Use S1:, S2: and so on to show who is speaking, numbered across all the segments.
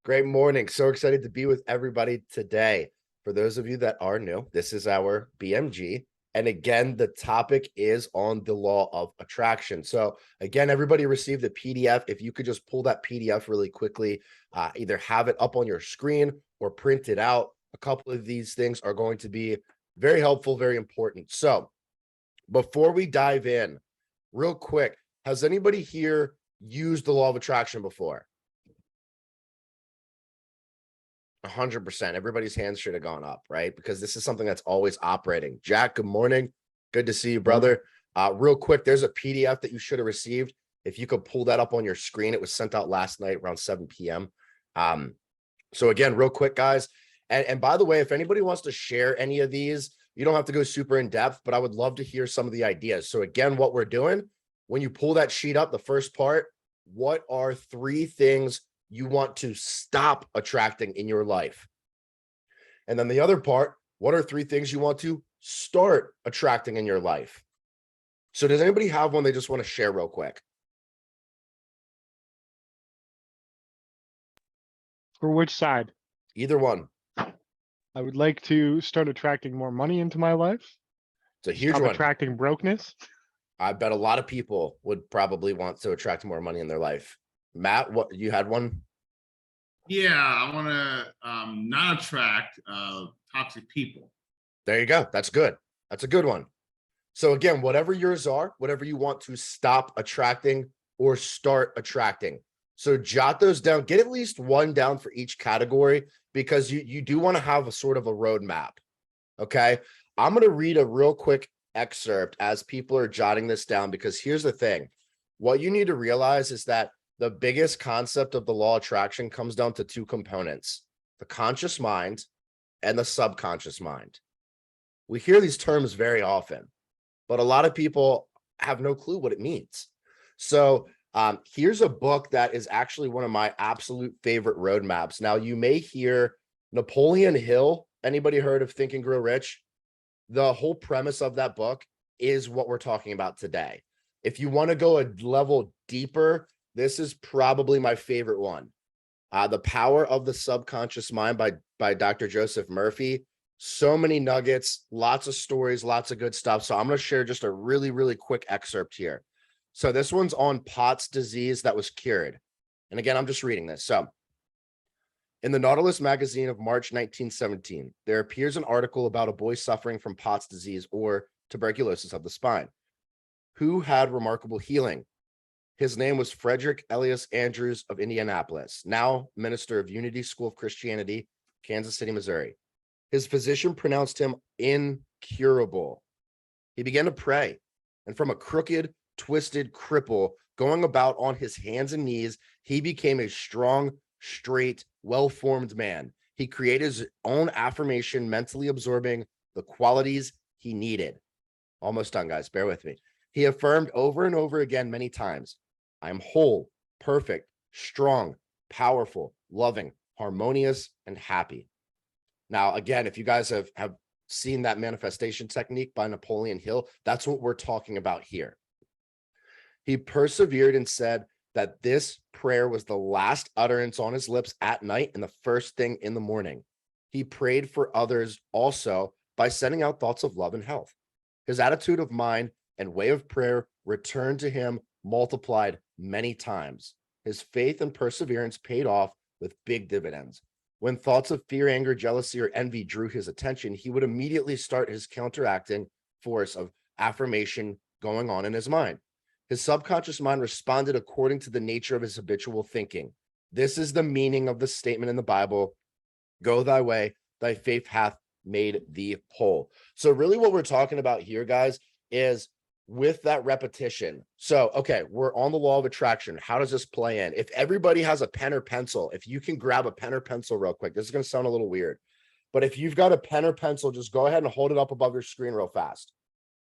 S1: Great morning. So excited to be with everybody today. For those of you that are new, this is our BMG. And again, the topic is on the law of attraction. So again, everybody received a PDF. If you could just pull that PDF really quickly, either have it up on your screen or print it out. A couple of these things are going to be very helpful, very important. So before we dive in, real quick, has anybody here used the law of attraction before? 100%. Everybody's hands should have gone up, right? Because this is something that's always operating. Jack, good morning. Good to see you, brother. Real quick, there's a PDF that you should have received. If you could pull that up on your screen, it was sent out last night around 7 p.m. So again, real quick, guys. And by the way, if anybody wants to share any of these, you don't have to go super in depth, but I would love to hear some of the ideas. So again, what we're doing, when you pull that sheet up, the first part, what are 3 things you want to stop attracting in your life? And then the other part, what are 3 things you want to start attracting in your life? So does anybody have one they just want to share real quick?
S2: For which side?
S1: Either one.
S2: I would like to start attracting more money into my life.
S1: It's a huge
S2: Stop
S1: one.
S2: attracting brokenness.
S1: I bet a lot of people would probably want to attract more money in their life. Matt, what you had one?
S3: Yeah, I want to not attract toxic people.
S1: There you go. That's good. That's a good one. So again, whatever yours are, whatever you want to stop attracting or start attracting. So jot those down, get at least one down for each category, because you do want to have a sort of a roadmap. Okay. I'm going to read a real quick excerpt as people are jotting this down, because here's the thing. What you need to realize is that the biggest concept of the law of attraction comes down to 2 components: the conscious mind and the subconscious mind. We hear these terms very often, but a lot of people have no clue what it means. So here's a book that is actually one of my absolute favorite roadmaps. Now, you may hear Napoleon Hill. Anybody heard of Think and Grow Rich? The whole premise of that book is what we're talking about today. If you want to go a level deeper, this is probably my favorite one. The Power of the Subconscious Mind by Dr. Joseph Murphy. So many nuggets, lots of stories, lots of good stuff. So I'm going to share just a really, really quick excerpt here. So this one's on Pott's disease that was cured. And again, I'm just reading this. So in the Nautilus magazine of March 1917, there appears an article about a boy suffering from Pott's disease, or tuberculosis of the spine, who had remarkable healing. His name was Frederick Elias Andrews of Indianapolis, now minister of Unity School of Christianity, Kansas City, Missouri. His physician pronounced him incurable. He began to pray, and from a crooked, twisted cripple going about on his hands and knees, he became a strong, straight, well-formed man. He created his own affirmation, mentally absorbing the qualities he needed. Almost done, guys. Bear with me. He affirmed over and over again many times, I am whole, perfect, strong, powerful, loving, harmonious, and happy. Now, again, if you guys have seen that manifestation technique by Napoleon Hill, that's what we're talking about here. He persevered and said that this prayer was the last utterance on his lips at night and the first thing in the morning. He prayed for others also by sending out thoughts of love and health. His attitude of mind and way of prayer returned to him multiplied many times. His faith and perseverance paid off with big dividends. When thoughts of fear, anger, jealousy, or envy drew his attention, he would immediately start his counteracting force of affirmation going on in his mind. His subconscious mind responded according to the nature of his habitual thinking. This is the meaning of the statement in the Bible, go thy way, thy faith hath made thee whole. So really what we're talking about here, guys, is with that repetition. So, okay, we're on the law of attraction. How does this play in? If everybody has a pen or pencil, if you can grab a pen or pencil real quick, this is going to sound a little weird, but if you've got a pen or pencil, just go ahead and hold it up above your screen real fast.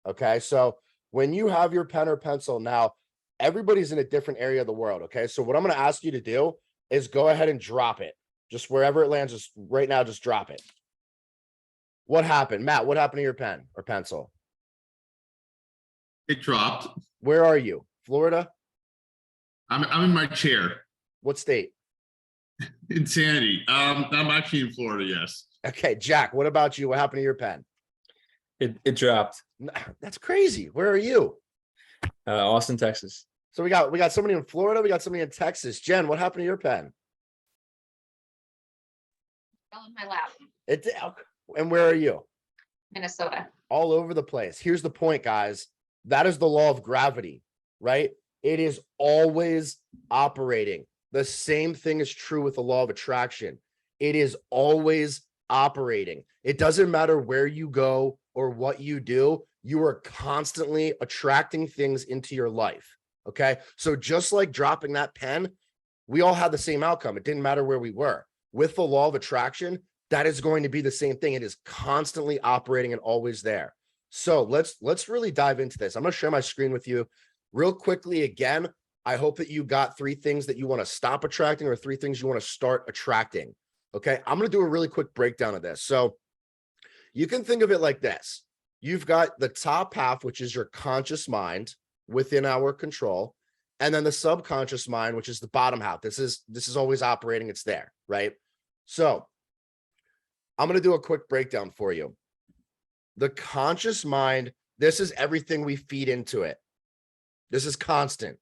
S1: Okay, so when you have your pen or pencil, now everybody's in a different area of the world. Okay, so what I'm going to ask you to do is go ahead and drop it. Just wherever it lands, just right now, just drop it. What happened? Matt, what happened to your pen or pencil?
S3: It dropped.
S1: Where are you? Florida?
S3: I'm in my chair.
S1: What state?
S3: Insanity. I'm actually in Florida, yes.
S1: Okay, Jack, what about you? What happened to your pen?
S4: It dropped.
S1: That's crazy. Where are you?
S4: Austin, Texas.
S1: So we got somebody in Florida, we got somebody in Texas. Jen, what happened to your pen?
S5: Fell in my lap,
S1: And where are you?
S5: Minnesota.
S1: All over the place. Here's the point, guys. That is the law of gravity, right? It is always operating. The same thing is true with the law of attraction. It is always operating. It doesn't matter where you go or what you do, you are constantly attracting things into your life. Okay. So just like dropping that pen, we all had the same outcome. It didn't matter where we were. With the law of attraction, that is going to be the same thing. It is constantly operating and always there. So let's really dive into this. I'm going to share my screen with you real quickly. Again, I hope that you got 3 things that you want to stop attracting or 3 things you want to start attracting. Okay. I'm going to do a really quick breakdown of this. So you can think of it like this. You've got the top half, which is your conscious mind within our control. And then the subconscious mind, which is the bottom half. This is always operating. It's there, right? So I'm going to do a quick breakdown for you. The conscious mind, this is everything we feed into it. This is constant.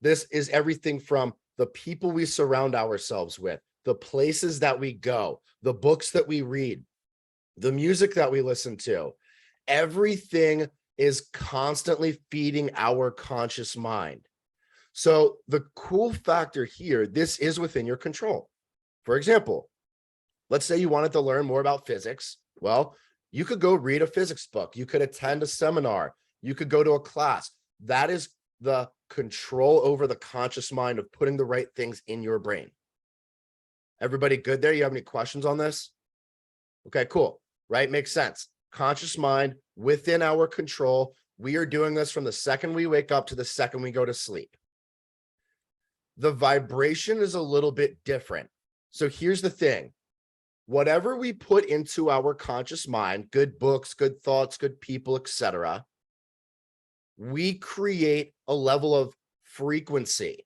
S1: This is everything from the people we surround ourselves with, the places that we go, the books that we read, the music that we listen to. Everything is constantly feeding our conscious mind. So the cool factor here, this is within your control. For example, let's say you wanted to learn more about physics. Well, you could go read a physics book. You could attend a seminar. You could go to a class. That is the control over the conscious mind of putting the right things in your brain. Everybody good there? You have any questions on this? Okay, cool. Right? Makes sense. Conscious mind within our control. We are doing this from the second we wake up to the second we go to sleep. The vibration is a little bit different. So here's the thing. Whatever we put into our conscious mind, good books, good thoughts, good people, etc., we create a level of frequency.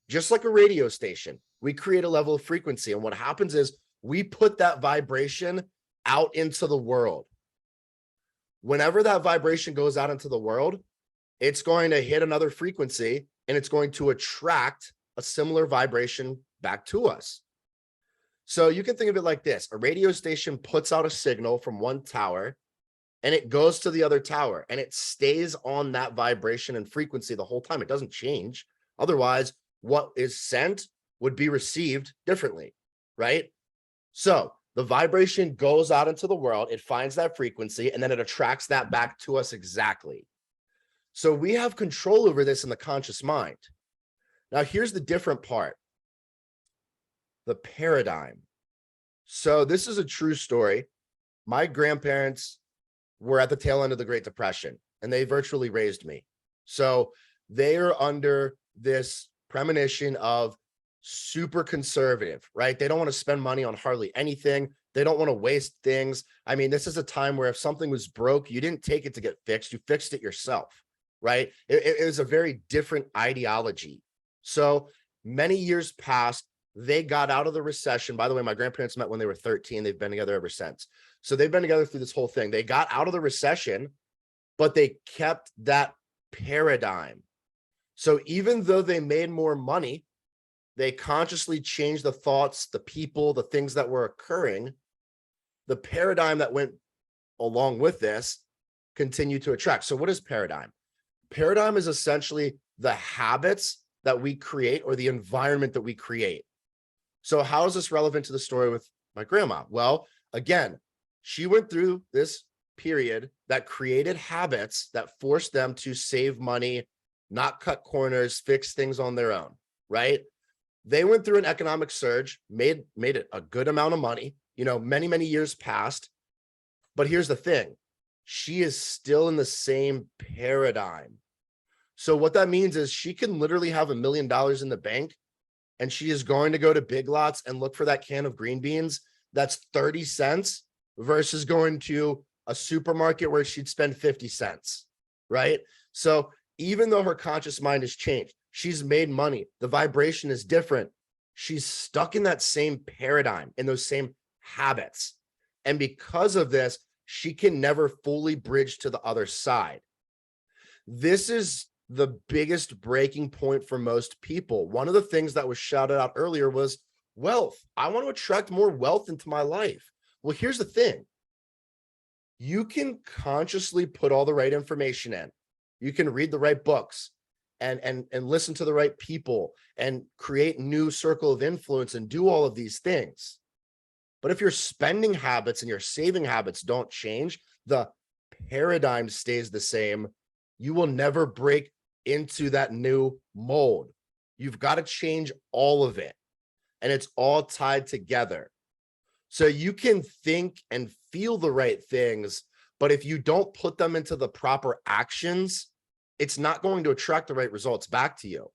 S1: Just like a radio station, we create a level of frequency. And what happens is we put that vibration out into the world. Whenever that vibration goes out into the world, it's going to hit another frequency and it's going to attract a similar vibration back to us. So you can think of it like this. A radio station puts out a signal from one tower and it goes to the other tower and it stays on that vibration and frequency the whole time. It doesn't change. Otherwise, what is sent would be received differently, right? So the vibration goes out into the world, it finds that frequency, and then it attracts that back to us exactly. So we have control over this in the conscious mind. Now, here's the different part. The paradigm. So this is a true story. My grandparents were at the tail end of the Great Depression, and they virtually raised me. So they are under this premonition of super conservative, right? They don't want to spend money on hardly anything. They don't want to waste things. I mean, this is a time where if something was broke, you didn't take it to get fixed. You fixed it yourself, right? It was a very different ideology. So many years passed, they got out of the recession. By the way, my grandparents met when they were 13. They've been together ever since. So they've been together through this whole thing. They got out of the recession, but they kept that paradigm. So even though they made more money, they consciously changed the thoughts, the people, the things that were occurring. The paradigm that went along with this continued to attract. So what is paradigm? Paradigm is essentially the habits that we create or the environment that we create. So how is this relevant to the story with my grandma? Well, again, she went through this period that created habits that forced them to save money, not cut corners, fix things on their own, right? They went through an economic surge, made it a good amount of money, many, many years passed. But here's the thing. She is still in the same paradigm. So what that means is she can literally have $1 million in the bank and she is going to go to Big Lots and look for that can of green beans that's 30 cents versus going to a supermarket where she'd spend 50 cents, right? So even though her conscious mind has changed, she's made money, the vibration is different, She's stuck in that same paradigm, in those same habits. And because of this, she can never fully bridge to the other side. This is the biggest breaking point for most people. One of the things that was shouted out earlier was wealth. I want to attract more wealth into my life. Well, here's the thing. You can consciously put all the right information in. You can read the right books and listen to the right people and create new circle of influence and do all of these things. But if your spending habits and your saving habits don't change, the paradigm stays the same, you will never break into that new mold. You've got to change all of it. And it's all tied together. So you can think and feel the right things, but if you don't put them into the proper actions, it's not going to attract the right results back to you.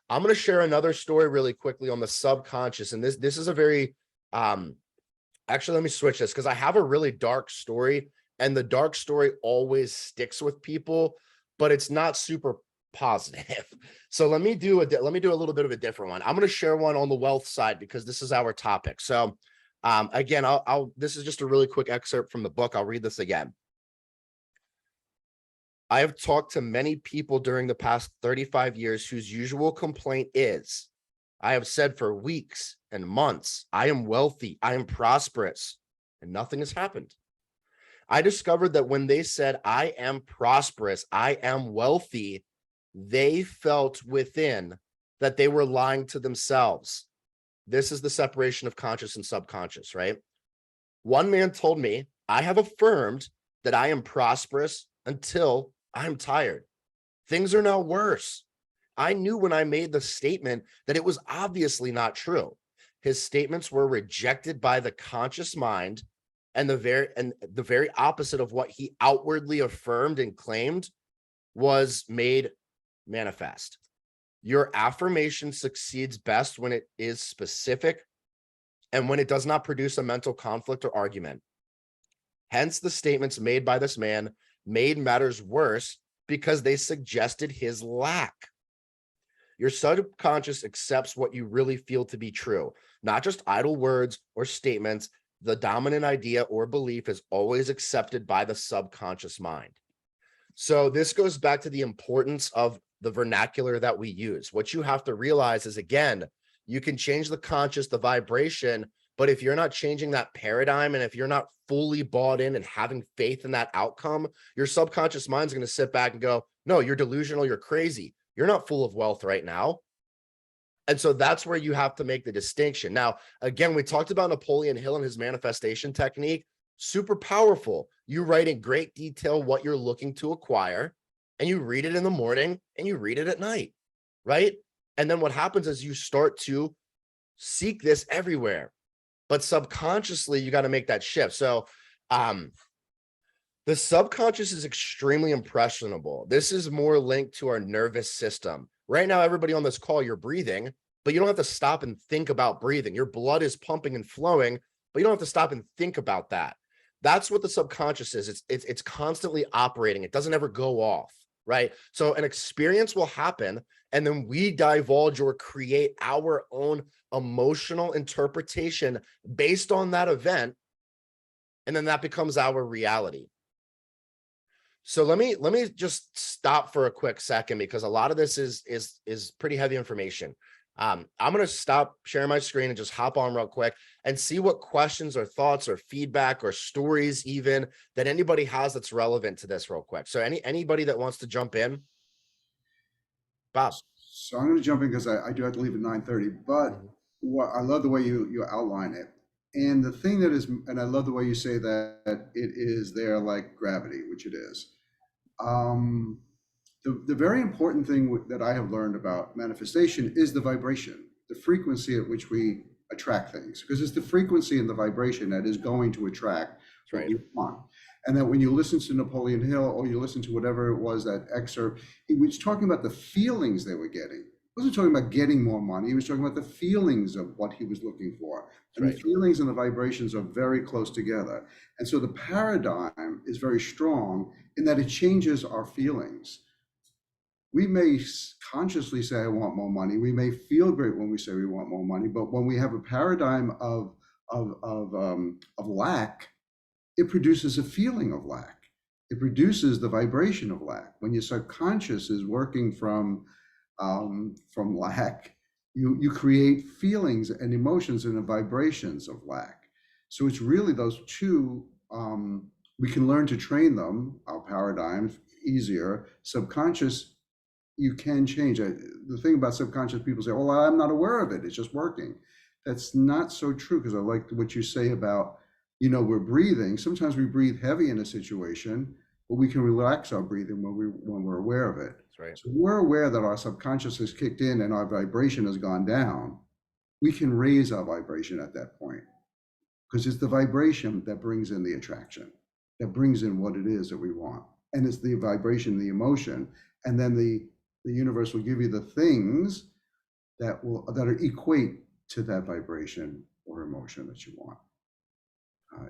S1: I'm going to share another story really quickly on the subconscious. And this is a very, actually, let me switch this because I have a really dark story, and the dark story always sticks with people, but it's not super positive. So let me do a little bit of a different one. I'm going to share one on the wealth side because this is our topic. So again, this is just a really quick excerpt from the book. I'll read this again. I have talked to many people during the past 35 years whose usual complaint is, I have said for weeks and months, I am wealthy, I am prosperous, and nothing has happened. I discovered that when they said, I am prosperous, I am wealthy, they felt within that they were lying to themselves. This is the separation of conscious and subconscious, right? One man told me, I have affirmed that I am prosperous until I'm tired. Things are now worse. I knew when I made the statement that it was obviously not true. His statements were rejected by the conscious mind, and the very opposite of what he outwardly affirmed and claimed was made manifest. Your affirmation succeeds best when it is specific and when it does not produce a mental conflict or argument. Hence, the statements made by this man made matters worse because they suggested his lack. Your subconscious accepts what you really feel to be true, not just idle words or statements. The dominant idea or belief is always accepted by the subconscious mind. So this goes back to the importance of the vernacular that we use. What you have to realize is, again, you can change the conscious, the vibration, but if you're not changing that paradigm and if you're not fully bought in and having faith in that outcome, your subconscious mind's going to sit back and go, no, you're delusional, you're crazy. You're not full of wealth right now. And so that's where you have to make the distinction. Now, again, we talked about Napoleon Hill and his manifestation technique. Super powerful. You write in great detail what you're looking to acquire, and you read it in the morning and you read it at night, right? And then what happens is you start to seek this everywhere. But subconsciously, you got to make that shift. So the subconscious is extremely impressionable. This is more linked to our nervous system. Right now, everybody on this call, you're breathing, but you don't have to stop and think about breathing. Your blood is pumping and flowing, but you don't have to stop and think about that. That's what the subconscious is. It's constantly operating. It doesn't ever go off, right? So an experience will happen, and then we divulge or create our own emotional interpretation based on that event, and then that becomes our reality. So let me just stop for a quick second because a lot of this is pretty heavy information. I'm going to stop sharing my screen and just hop on real quick and see what questions or thoughts or feedback or stories even that anybody has that's relevant to this real quick. So anybody that wants to jump in, Bob.
S6: So I'm going to jump in because I do have to leave at 9:30, but I love the way you outline it. And the thing that is, and I love the way you say that it is there like gravity, which it is. The very important thing that I have learned about manifestation is the vibration, the frequency at which we attract things, because it's the frequency and the vibration that is going to attract what you want. And that when you listen to Napoleon Hill or you listen to whatever it was, that excerpt, he was talking about the feelings they were getting. He wasn't talking about getting more money. He was talking about the feelings of what he was looking for. And the feelings and the vibrations are very close together. And so the paradigm is very strong in that it changes our feelings. we may consciously say, I want more money. We may feel great when we say we want more money, but when we have a paradigm of lack, it produces a feeling of lack. It produces the vibration of lack. When your subconscious is working from lack, you create feelings and emotions and the vibrations of lack. So it's really those two. We can learn to train them, our paradigms, easier. Subconscious, you can change. The thing about subconscious, people say, well, I'm not aware of it. It's just working. That's not so true, because I like what you say about, we're breathing. Sometimes we breathe heavy in a situation, but we can relax our breathing when we're aware of it.
S1: That's right.
S6: So we're aware that our subconscious has kicked in and our vibration has gone down. We can raise our vibration at that point, because it's the vibration that brings in the attraction, that brings in what it is that we want. And it's the vibration, the emotion, and then the universe will give you the things that equate to that vibration or emotion that you want.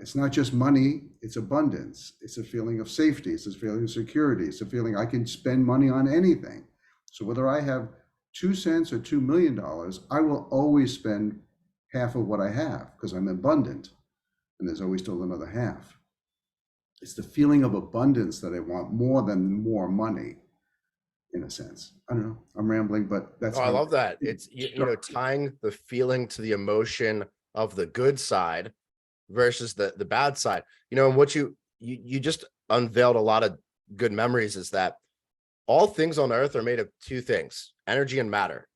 S6: It's not just money, it's abundance. It's a feeling of safety. It's a feeling of security. It's a feeling I can spend money on anything. So whether I have 2 cents or $2 million, I will always spend half of what I have, because I'm abundant. And there's always still another half. It's the feeling of abundance that I want more than more money, in a sense. I don't know, I'm rambling, but that's.
S1: I love that. It's, tying the feeling to the emotion of the good side versus the bad side. And what you just unveiled a lot of good memories is that all things on earth are made of 2 things, energy and matter.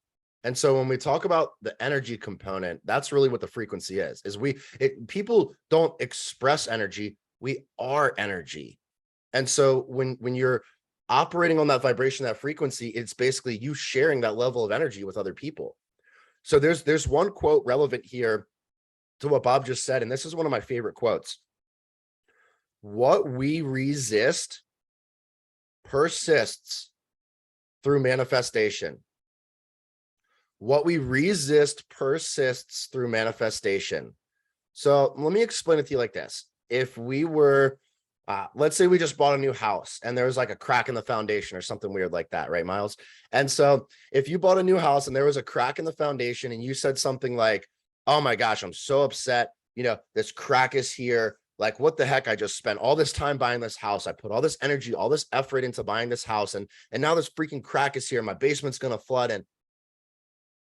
S1: And so when we talk about the energy component, that's really what the frequency is people don't express energy. We are energy. And so when you're operating on that vibration, that frequency, it's basically you sharing that level of energy with other people. So there's one quote relevant here to what Bob just said, and this is one of my favorite quotes. What we resist persists through manifestation. What we resist persists through manifestation. So let me explain it to you like this. If we were, let's say we just bought a new house and there was like a crack in the foundation or something weird like that, right, Miles? And so if you bought a new house and there was a crack in the foundation and you said something like, oh my gosh, I'm so upset, this crack is here. Like, what the heck? I just spent all this time buying this house. I put all this energy, all this effort into buying this house. And now this freaking crack is here. My basement's going to flood. And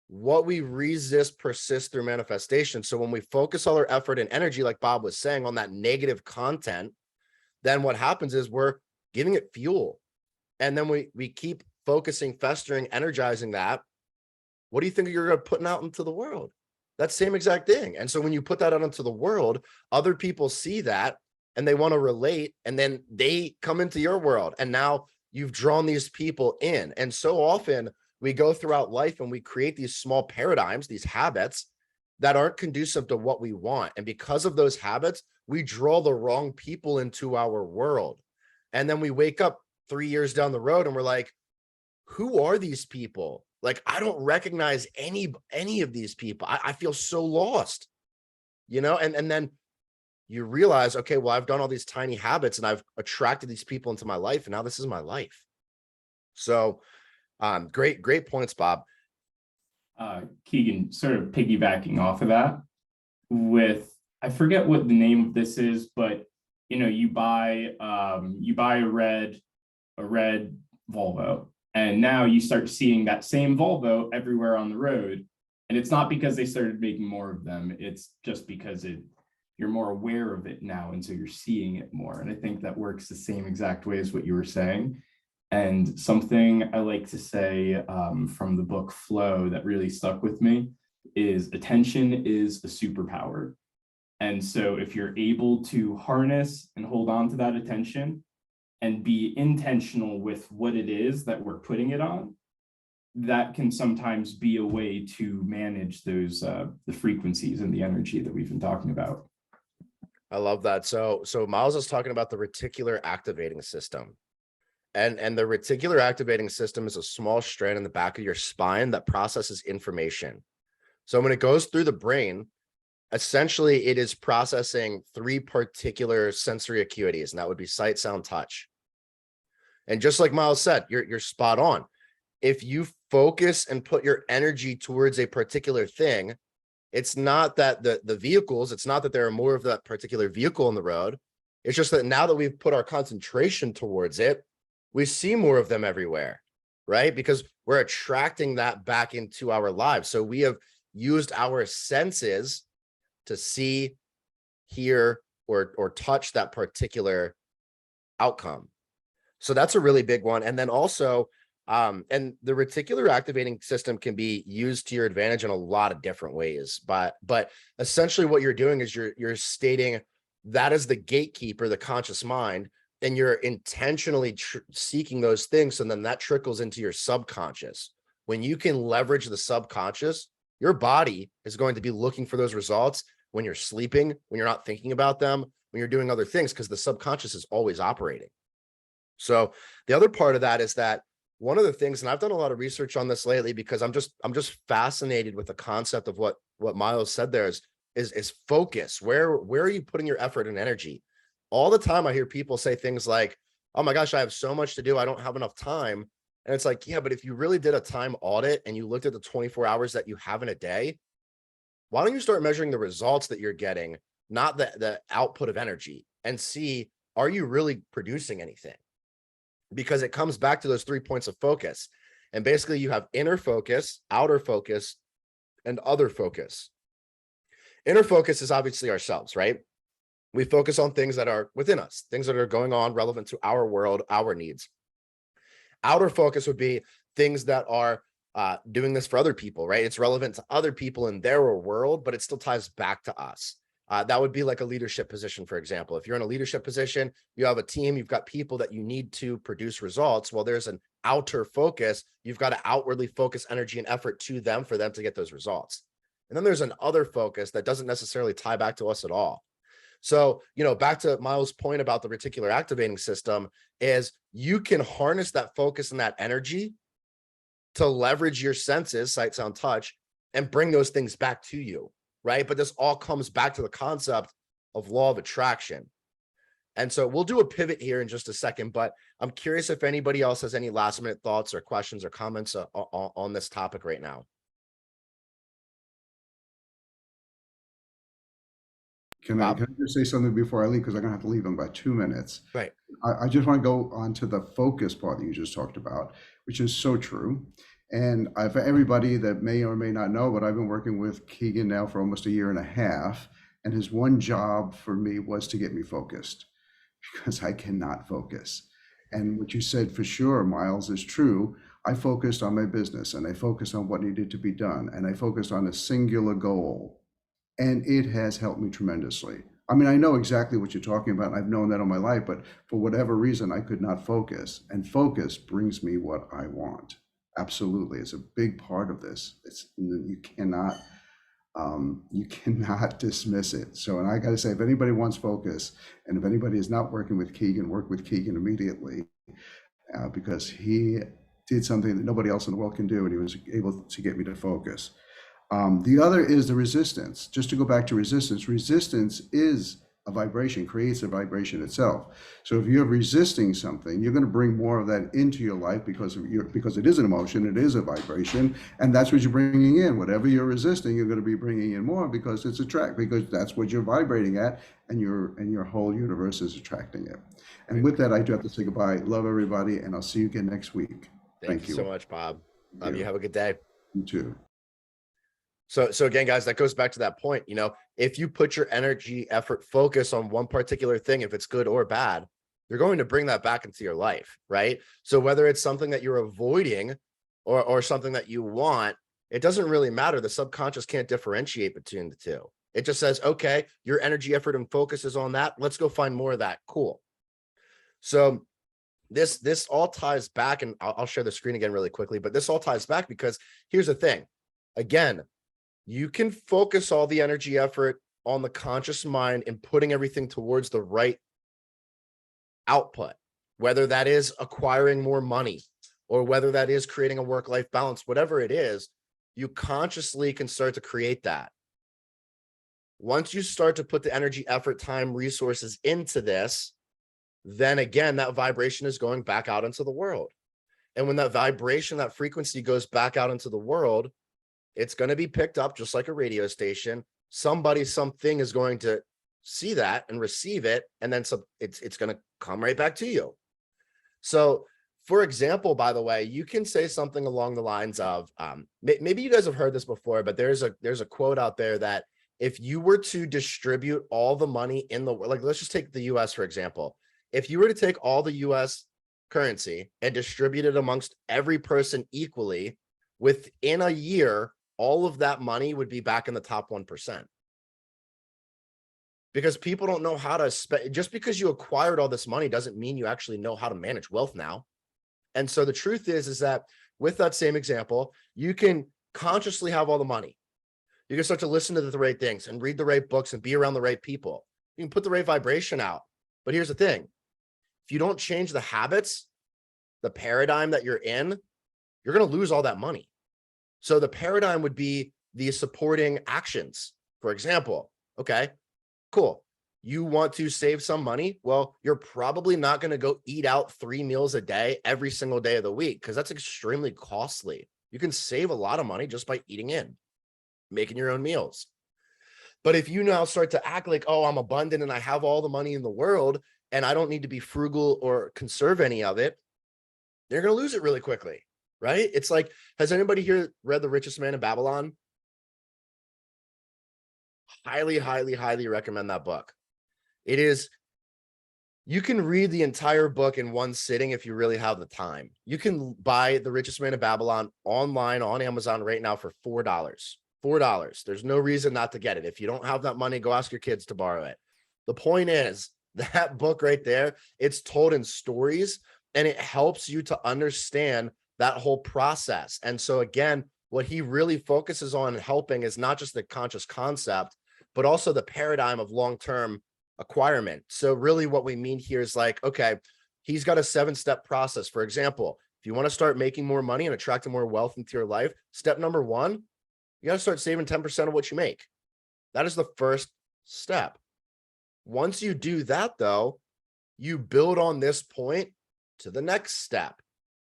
S1: what we resist persists through manifestation. So when we focus all our effort and energy, like Bob was saying, on that negative content, then what happens is we're giving it fuel. And then we keep focusing, festering, energizing that. What do you think you're putting out into the world? That same exact thing. And so when you put that out into the world, other people see that and they want to relate, and then they come into your world. And now you've drawn these people in. And so often we go throughout life and we create these small paradigms, these habits that aren't conducive to what we want. And because of those habits, we draw the wrong people into our world. And then we wake up 3 years down the road and we're like, who are these people? Like, I don't recognize any of these people. I feel so lost, and then you realize, okay, well, I've done all these tiny habits and I've attracted these people into my life. And now this is my life. So great points, Bob.
S7: Keegan, sort of piggybacking off of that, I forget what the name of this is, but you buy a red Volvo, and now you start seeing that same Volvo everywhere on the road. And it's not because they started making more of them. It's just because you're more aware of it now. And so you're seeing it more. And I think that works the same exact way as what you were saying. And something I like to say from the book Flow that really stuck with me is attention is a superpower. And so if you're able to harness and hold on to that attention and be intentional with what it is that we're putting it on, that can sometimes be a way to manage those the frequencies and the energy that we've been talking about.
S1: I love that. So Miles is talking about the reticular activating system. And the reticular activating system is a small strand in the back of your spine that processes information. So when it goes through the brain, essentially it is processing 3 particular sensory acuities, and that would be sight, sound, touch. And just like Miles said, you're spot on. if you focus and put your energy towards a particular thing, it's not that the vehicles, it's not that there are more of that particular vehicle on the road. It's just that now that we've put our concentration towards it, we see more of them everywhere, right? Because we're attracting that back into our lives. So we have used our senses to see, hear, or touch that particular outcome. So that's a really big one. And then also, and the reticular activating system can be used to your advantage in a lot of different ways. But essentially what you're doing is you're stating that is the gatekeeper, the conscious mind, and you're intentionally seeking those things. And then that trickles into your subconscious. When you can leverage the subconscious, your body is going to be looking for those results when you're sleeping, when you're not thinking about them, when you're doing other things, because the subconscious is always operating. So the other part of that is that one of the things, and I've done a lot of research on this lately because I'm just fascinated with the concept of what Miles said there is focus. Where are you putting your effort and energy? All the time I hear people say things like, oh my gosh, I have so much to do, I don't have enough time. And it's like, yeah, but if you really did a time audit and you looked at the 24 hours that you have in a day, why don't you start measuring the results that you're getting, not the output of energy, and see, are you really producing anything? Because it comes back to those 3 points of focus. And basically you have inner focus, outer focus, and other focus. Inner focus is obviously ourselves, right? We focus on things that are within us, things that are going on relevant to our world, our needs. Outer focus would be things that are doing this for other people, right? It's relevant to other people in their world, but it still ties back to us. That would be like a leadership position, for example. If you're in a leadership position, you have a team, you've got people that you need to produce results. Well, there's an outer focus. You've got to outwardly focus energy and effort to them for them to get those results. And then there's an other focus that doesn't necessarily tie back to us at all. So, back to Miles' point about the reticular activating system is you can harness that focus and that energy to leverage your senses, sight, sound, touch, and bring those things back to you, right? But this all comes back to the concept of law of attraction. And so we'll do a pivot here in just a second, but I'm curious if anybody else has any last minute thoughts or questions or comments on this topic right now.
S6: Can I just say something before I leave? Because I'm going to have to leave in about 2 minutes.
S1: Right.
S6: I just want to go on to the focus part that you just talked about, which is so true. And for everybody that may or may not know, but I've been working with Keegan now for almost 1.5 years. And his one job for me was to get me focused, because I cannot focus. And what you said for sure, Miles, is true. I focused on my business and I focused on what needed to be done. And I focused on a singular goal. And it has helped me tremendously. I mean, I know exactly what you're talking about. I've known that all my life, but for whatever reason, I could not focus. And focus brings me what I want. Absolutely. It's a big part of this. You cannot dismiss it. So, and I got to say, if anybody wants focus, and if anybody is not working with Keegan, work with Keegan immediately, because he did something that nobody else in the world can do, and he was able to get me to focus. The other is the resistance. Just to go back to resistance, resistance is a vibration, creates a vibration itself. So if you're resisting something, you're going to bring more of that into your life because it is an emotion, it is a vibration, and that's what you're bringing in. Whatever you're resisting, you're going to be bringing in more because it's because that's what you're vibrating at, and your whole universe is attracting it. And with that, I do have to say goodbye. Love everybody, and I'll see you again next week.
S1: Thank you so much, Bob. Love you. Have a good day.
S6: You too.
S1: So again, guys, that goes back to that point. If you put your energy, effort, focus on one particular thing, if it's good or bad, you're going to bring that back into your life, right? So whether it's something that you're avoiding or something that you want, it doesn't really matter. The subconscious can't differentiate between the two. It just says, okay, your energy, effort, and focus is on that. Let's go find more of that. Cool. So this all ties back, and I'll share the screen again really quickly, but this all ties back because here's the thing. Again, you can focus all the energy, effort on the conscious mind and putting everything towards the right output, whether that is acquiring more money or whether that is creating a work-life balance, whatever it is, you consciously can start to create that. Once you start to put the energy, effort, time, resources into this, then again, that vibration is going back out into the world. And when that vibration, that frequency goes back out into the world, it's going to be picked up just like a radio station. Somebody, something is going to see that and receive it, and then it's going to come right back to you. So, for example, by the way, you can say something along the lines of, maybe you guys have heard this before, but there's a quote out there that if you were to distribute all the money in the world, like let's just take the US, for example. If you were to take all the US currency and distribute it amongst every person equally, within a year, all of that money would be back in the top 1%. Because people don't know how to spend. Just because you acquired all this money doesn't mean you actually know how to manage wealth now. And so the truth is that with that same example, you can consciously have all the money. You can start to listen to the right things and read the right books and be around the right people. You can put the right vibration out. But here's the thing. If you don't change the habits, the paradigm that you're in, you're going to lose all that money. So the paradigm would be the supporting actions. For example, okay, cool. You want to save some money? Well, you're probably not going to go eat out 3 meals a day every single day of the week because that's extremely costly. You can save a lot of money just by eating in, making your own meals. But if you now start to act like, oh, I'm abundant and I have all the money in the world and I don't need to be frugal or conserve any of it, you're going to lose it really quickly, right? It's like, has anybody here read The Richest Man in Babylon? Highly, highly, highly recommend that book. It is, you can read the entire book in one sitting if you really have the time. You can buy The Richest Man in Babylon online on Amazon right now for $4. $4. There's no reason not to get it. If you don't have that money, go ask your kids to borrow it. The point is, that book right there, it's told in stories and it helps you to understand that whole process. And so again, what he really focuses on helping is not just the conscious concept, but also the paradigm of long-term acquirement. So really what we mean here is like, okay, he's got a 7-step process. For example, if you want to start making more money and attracting more wealth into your life, step number 1, you got to start saving 10% of what you make. That is the first step. Once you do that, though, you build on this point to the next step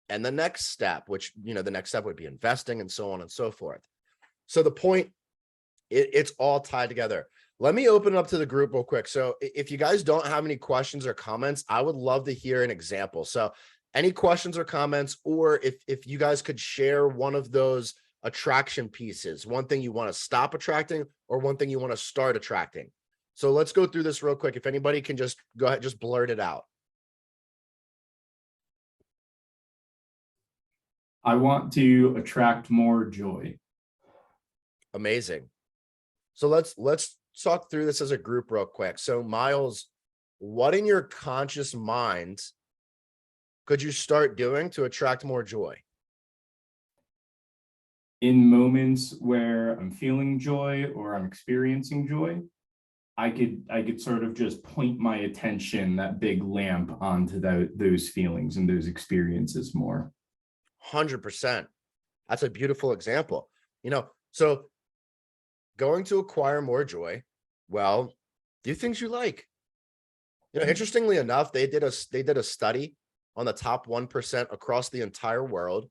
S1: and the next step, which, you know, the next step would be investing and so on and so forth. So the point, it's all tied together. Let me open it up to the group real quick. So if you guys don't have any questions or comments, I would love to hear an example. So any questions or comments, or if you guys could share one of those attraction pieces, one thing you want to stop attracting or one thing you want to start attracting. So let's go through this real quick. If anybody can just go ahead, just blurt it out.
S7: I want to attract more joy.
S1: Amazing. So let's talk through this as a group real quick. So Miles, what in your conscious mind could you start doing to attract more joy?
S7: In moments where I'm feeling joy or I'm experiencing joy, I could sort of just point my attention, that big lamp, onto those feelings and those experiences more.
S1: 100%. That's a beautiful example. You know, so going to acquire more joy, well, do things you like. You know, interestingly enough, they did a study on the top 1% across the entire world.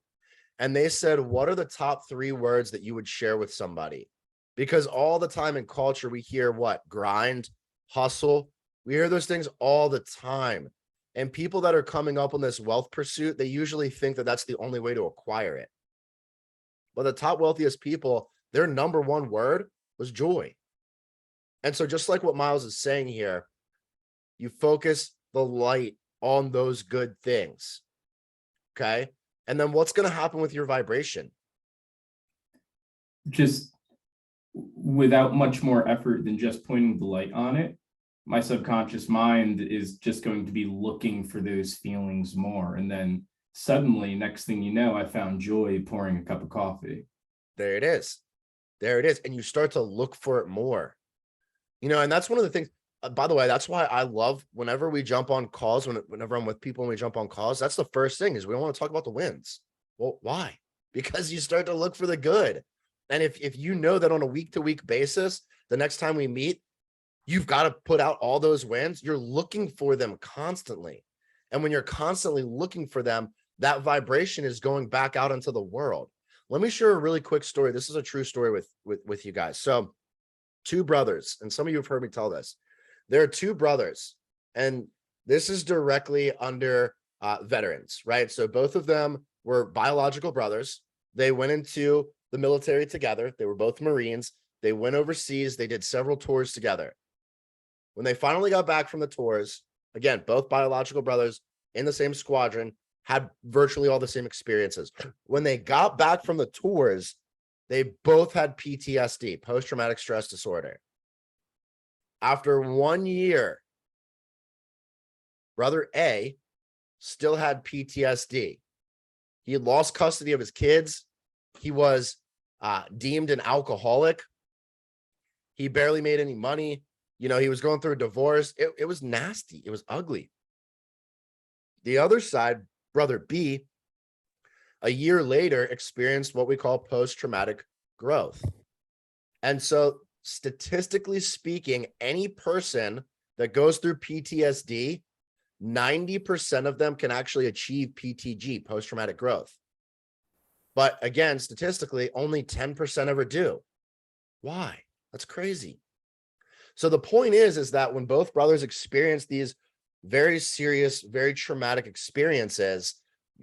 S1: And they said, what are the top 3 words that you would share with somebody? Because all the time in culture, we hear what? Grind, hustle. We hear those things all the time. And people that are coming up on this wealth pursuit, they usually think that that's the only way to acquire it. But the top wealthiest people, their number 1 word was joy. And so just like what Miles is saying here, you focus the light on those good things. Okay. And then what's going to happen with your vibration?
S7: Just without much more effort than just pointing the light on it, my subconscious mind is just going to be looking for those feelings more. And then suddenly, next thing you know, I found joy pouring a cup of coffee.
S1: There it is. There it is. And you start to look for it more. You know, and that's one of the things, by the way, that's why I love whenever we jump on calls, whenever I'm with people and we jump on calls, that's the first thing is we don't want to talk about the wins. Well, why? Because you start to look for the good. And if you know that on a week-to-week basis, the next time we meet, you've got to put out all those wins, you're looking for them constantly. And when you're constantly looking for them, that vibration is going back out into the world. Let me share a really quick story. This is a true story with you guys. So two brothers, and some of you have heard me tell this. There are two brothers, and this is directly under veterans, right? So both of them were biological brothers. They went into the military together. They were both Marines. They went overseas. They did several tours together. When they finally got back from the tours, again, both biological brothers in the same squadron, had virtually all the same experiences. When they got back from the tours, they both had PTSD, post-traumatic stress disorder. After 1 year, brother A still had PTSD. He had lost custody of his kids. He was deemed an alcoholic. He barely made any money. You know, he was going through a divorce. It was nasty. It was ugly. The other side, brother B, a year later experienced what we call post-traumatic growth. And so statistically speaking, any person that goes through PTSD, 90% of them can actually achieve PTG, post-traumatic growth. But again, statistically, only 10% ever do. Why? That's crazy. So the point is that when both brothers experience these very serious, very traumatic experiences,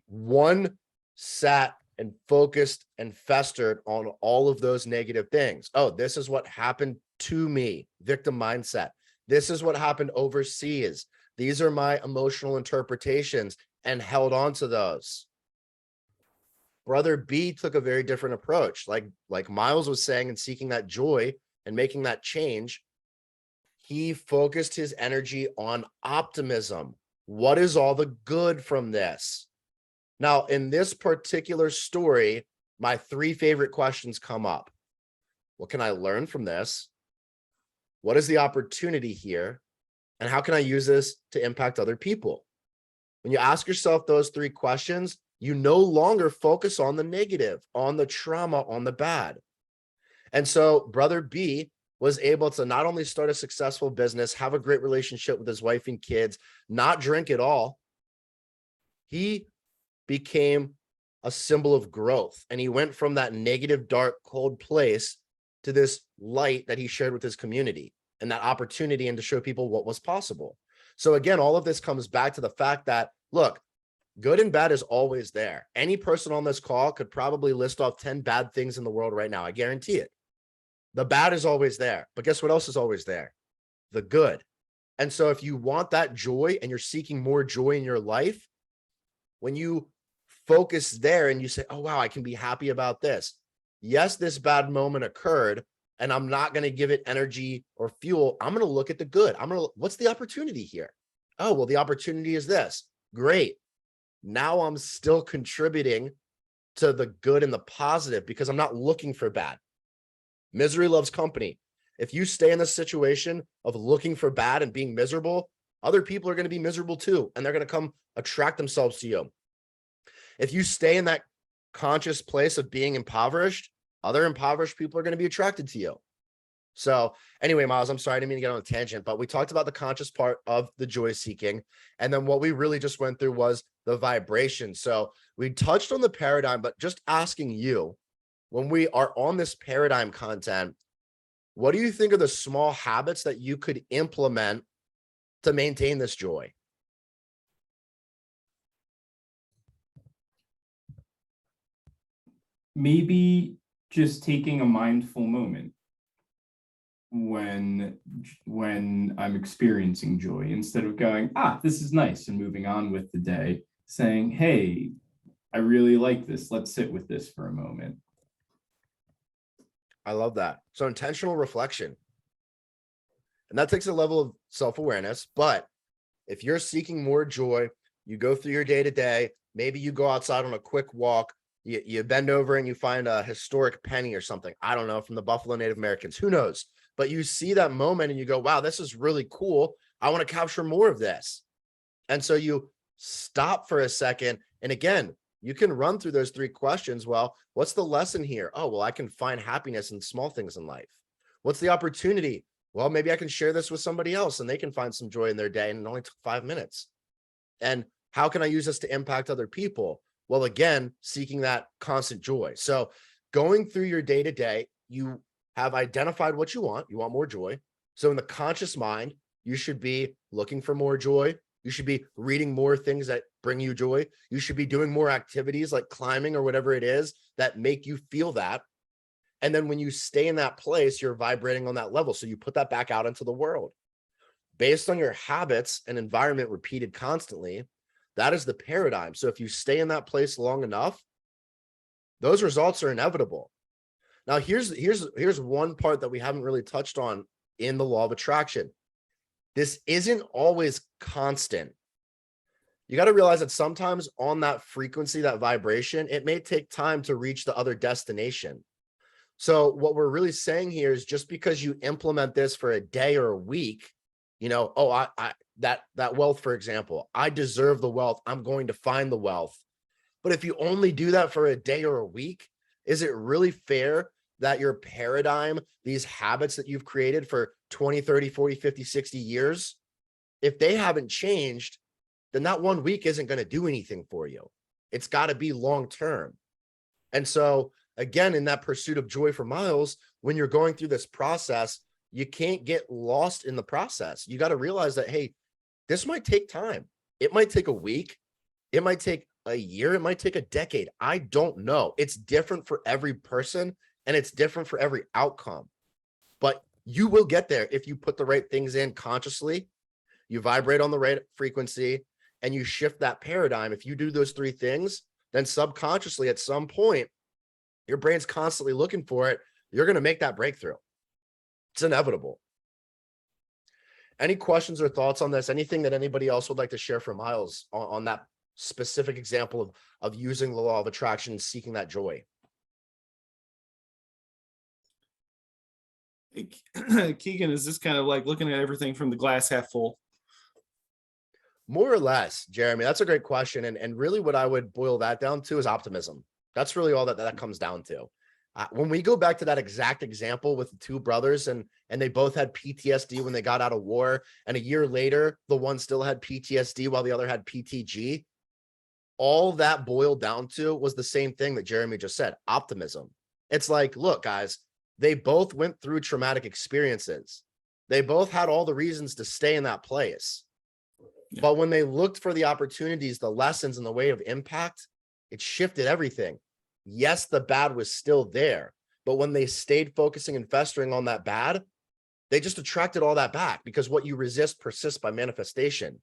S1: one sat and focused and festered on all of those negative things. Oh, this is what happened to me, victim mindset. This is what happened overseas. These are my emotional interpretations, and held on to those. Brother B took a very different approach. Like Miles was saying, and seeking that joy and making that change, he focused his energy on optimism. What is all the good from this? Now, in this particular story, my three favorite questions come up. What can I learn from this? What is the opportunity here? And how can I use this to impact other people? When you ask yourself those three questions, you no longer focus on the negative, on the trauma, on the bad. And so brother B was able to not only start a successful business, have a great relationship with his wife and kids, not drink at all. He became a symbol of growth. And he went from that negative, dark, cold place to this light that he shared with his community, and that opportunity, and to show people what was possible. So again, all of this comes back to the fact that, look, good and bad is always there. Any person on this call could probably list off 10 bad things in the world right now. I guarantee it. The bad is always there, but guess what else is always there? The good. And so if you want that joy and you're seeking more joy in your life, when you focus there and you say, oh, wow, I can be happy about this. Yes, this bad moment occurred, and I'm not going to give it energy or fuel. I'm going to look at the good. What's the opportunity here? Oh, well, the opportunity is this. Great. Now I'm still contributing to the good and the positive because I'm not looking for bad. Misery loves company. If you stay in the situation of looking for bad and being miserable, other people are going to be miserable too, and they're going to come attract themselves to you. If you stay in that conscious place of being impoverished, other impoverished people are going to be attracted to you. So anyway, Miles, I'm sorry, I didn't mean to get on a tangent, but we talked about the conscious part of the joy seeking. And then what we really just went through was the vibration. So we touched on the paradigm, but just asking you, when we are on this paradigm content, what do you think are the small habits that you could implement to maintain this joy?
S7: Maybe just taking a mindful moment when I'm experiencing joy, instead of going, this is nice, and moving on with the day, saying, hey, I really like this. Let's sit with this for a moment.
S1: I love that. So intentional reflection. And that takes a level of self-awareness. But if you're seeking more joy, you go through your day to day, maybe you go outside on a quick walk, you bend over and you find a historic penny or something. I don't know, from the Buffalo Native Americans, who knows? But you see that moment and you go, wow, this is really cool. I want to capture more of this. And so you stop for a second. And again, you can run through those three questions. Well, what's the lesson here? Oh, well, I can find happiness in small things in life. What's the opportunity? Well, maybe I can share this with somebody else and they can find some joy in their day, and it only took 5 minutes. And how can I use this to impact other people? Well, again, seeking that constant joy. So going through your day to day, you have identified what you want. You want more joy. So in the conscious mind, you should be looking for more joy. You should be reading more things that bring you joy. You should be doing more activities like climbing or whatever it is that make you feel that. And then when you stay in that place, you're vibrating on that level. So you put that back out into the world. Based on your habits and environment repeated constantly, that is the paradigm. So if you stay in that place long enough, those results are inevitable. Now, here's one part that we haven't really touched on in the law of attraction. This isn't always constant. You got to realize that sometimes on that frequency, that vibration, it may take time to reach the other destination. So what we're really saying here is just because you implement this for a day or a week, you know, oh, that wealth, for example, I deserve the wealth. I'm going to find the wealth. But if you only do that for a day or a week, is it really fair that your paradigm, these habits that you've created for 20, 30, 40, 50, 60 years, if they haven't changed, then that 1 week isn't going to do anything for you. It's got to be long-term. And so again, in that pursuit of joy for Miles, when you're going through this process, you can't get lost in the process. You got to realize that, hey, this might take time. It might take a week. It might take a year. It might take a decade. I don't know. It's different for every person and it's different for every outcome. But you will get there if you put the right things in consciously, you vibrate on the right frequency, and you shift that paradigm. If you do those three things, then subconsciously at some point, your brain's constantly looking for it. You're going to make that breakthrough. It's inevitable. Any questions or thoughts on this? Anything that anybody else would like to share for Miles on that specific example of using the law of attraction and seeking that joy?
S8: Keegan, is this kind of like looking at everything from the glass half full?
S1: More or less, Jeremy. That's a great question. And really what I would boil that down to is optimism. That's really all that comes down to. When we go back to that exact example with the two brothers and they both had PTSD when they got out of war, and a year later, the one still had PTSD while the other had PTG, all that boiled down to was the same thing that Jeremy just said, optimism. It's like, look, guys, they both went through traumatic experiences. They both had all the reasons to stay in that place.
S8: Yeah.
S1: But when they looked for the opportunities, the lessons, and the way of impact, it shifted everything. Yes, the bad was still there, but when they stayed focusing and festering on that bad, they just attracted all that back, because what you resist persists by manifestation.